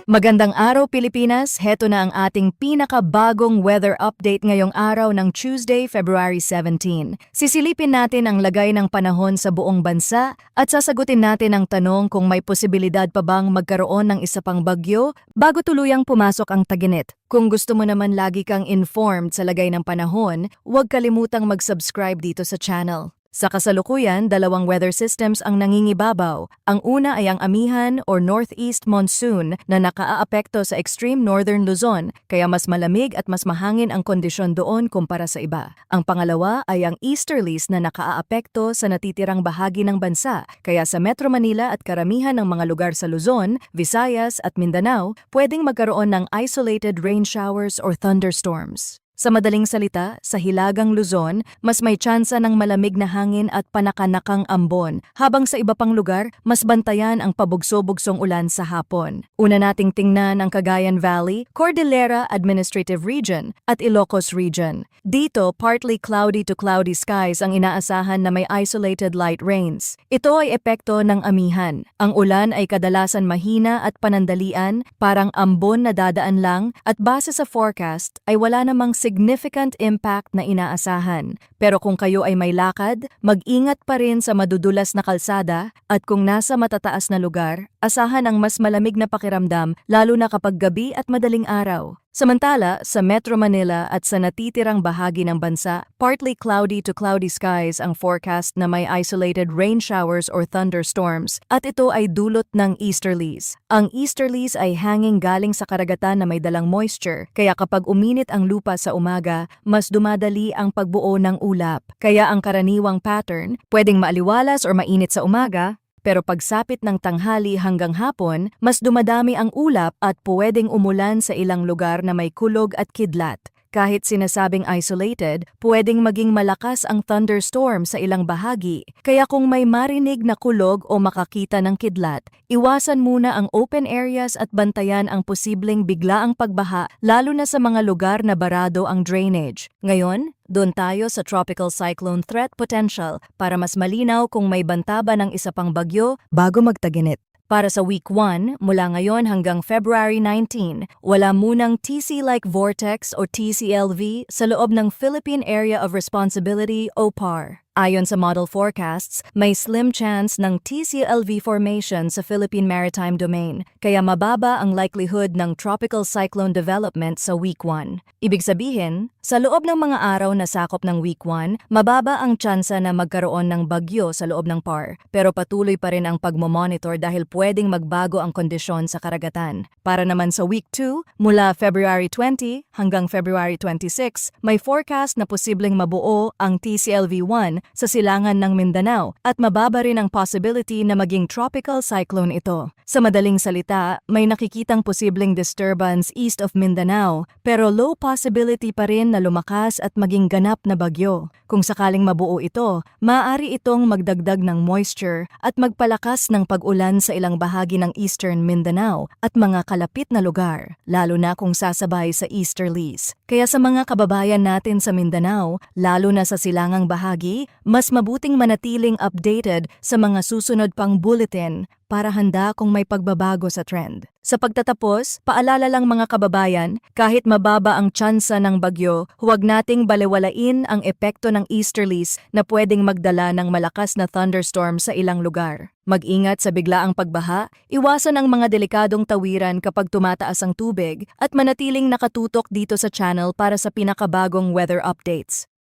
Magandang araw Pilipinas, heto na ang ating pinakabagong weather update ngayong araw ng Tuesday, February 17. Sisilipin natin ang lagay ng panahon sa buong bansa at sasagutin natin ang tanong kung may posibilidad pa bang magkaroon ng isa pang bagyo bago tuluyang pumasok ang taginit. Kung gusto mo naman lagi kang informed sa lagay ng panahon, huwag kalimutang mag-subscribe dito sa channel. Sa kasalukuyan, dalawang weather systems ang nangingibabaw. Ang una ay ang amihan or northeast monsoon na nakaaapekto sa extreme northern Luzon, kaya mas malamig at mas mahangin ang kondisyon doon kumpara sa iba. Ang pangalawa ay ang easterlies na nakaaapekto sa natitirang bahagi ng bansa, kaya sa Metro Manila at karamihan ng mga lugar sa Luzon, Visayas at Mindanao, pwedeng magkaroon ng isolated rain showers or thunderstorms. Sa madaling salita, sa Hilagang Luzon, mas may tsansa ng malamig na hangin at panakanakang ambon, habang sa iba pang lugar, mas bantayan ang pabugso-bugsong ulan sa hapon. Una nating tingnan ang Cagayan Valley, Cordillera Administrative Region at Ilocos Region. Dito, partly cloudy to cloudy skies ang inaasahan na may isolated light rains. Ito ay epekto ng amihan. Ang ulan ay kadalasan mahina at panandalian, parang ambon na dadaan lang, at base sa forecast ay wala namang significant impact na inaasahan. Pero kung kayo ay may lakad, mag-ingat pa rin sa madudulas na kalsada at kung nasa matataas na lugar, asahan ang mas malamig na pakiramdam lalo na kapag gabi at madaling araw. Samantala, sa Metro Manila at sa natitirang bahagi ng bansa, partly cloudy to cloudy skies ang forecast na may isolated rain showers or thunderstorms at ito ay dulot ng easterlies. Ang easterlies ay hanging galing sa karagatan na may dalang moisture, kaya kapag uminit ang lupa sa umaga, mas dumadali ang pagbuo ng ulap. Kaya ang karaniwang pattern, pwedeng maaliwalas or mainit sa umaga, pero pagsapit ng tanghali hanggang hapon, mas dumadami ang ulap at pwedeng umulan sa ilang lugar na may kulog at kidlat. Kahit sinasabing isolated, pwedeng maging malakas ang thunderstorm sa ilang bahagi. Kaya kung may marinig na kulog o makakita ng kidlat, iwasan muna ang open areas at bantayan ang posibleng biglaang pagbaha lalo na sa mga lugar na barado ang drainage. Ngayon, doon tayo sa tropical cyclone threat potential para mas malinaw kung may banta ba ng isa pang bagyo bago magtaginit. Para sa week 1, mula ngayon hanggang February 19, wala munang TC-like vortex o TCLV sa loob ng Philippine Area of Responsibility o PAR. Ayon sa model forecasts, may slim chance ng TCLV formation sa Philippine Maritime Domain, kaya mababa ang likelihood ng tropical cyclone development sa week 1. Ibig sabihin, sa loob ng mga araw na sakop ng week 1, mababa ang tsansa na magkaroon ng bagyo sa loob ng PAR, pero patuloy pa rin ang pagmomonitor dahil pwedeng magbago ang kondisyon sa karagatan. Para naman sa week 2, mula February 20 hanggang February 26, may forecast na posibleng mabuo ang TCLV-1 sa silangan ng Mindanao at mababa rin ang possibility na maging tropical cyclone ito. Sa madaling salita, may nakikitang posibleng disturbance east of Mindanao pero low possibility pa rin na lumakas at maging ganap na bagyo. Kung sakaling mabuo ito, maaari itong magdagdag ng moisture at magpalakas ng pag-ulan sa ilang bahagi ng eastern Mindanao at mga kalapit na lugar, lalo na kung sasabay sa easterlies. Kaya sa mga kababayan natin sa Mindanao, lalo na sa silangang bahagi, mas mabuting manatiling updated sa mga susunod pang bulletin para handa kung may pagbabago sa trend. Sa pagtatapos, paalala lang mga kababayan, kahit mababa ang tsansa ng bagyo, huwag nating balewalain ang epekto ng easterlies na pwedeng magdala ng malakas na thunderstorm sa ilang lugar. Mag-ingat sa biglaang pagbaha, iwasan ang mga delikadong tawiran kapag tumataas ang tubig, at manatiling nakatutok dito sa channel para sa pinakabagong weather updates.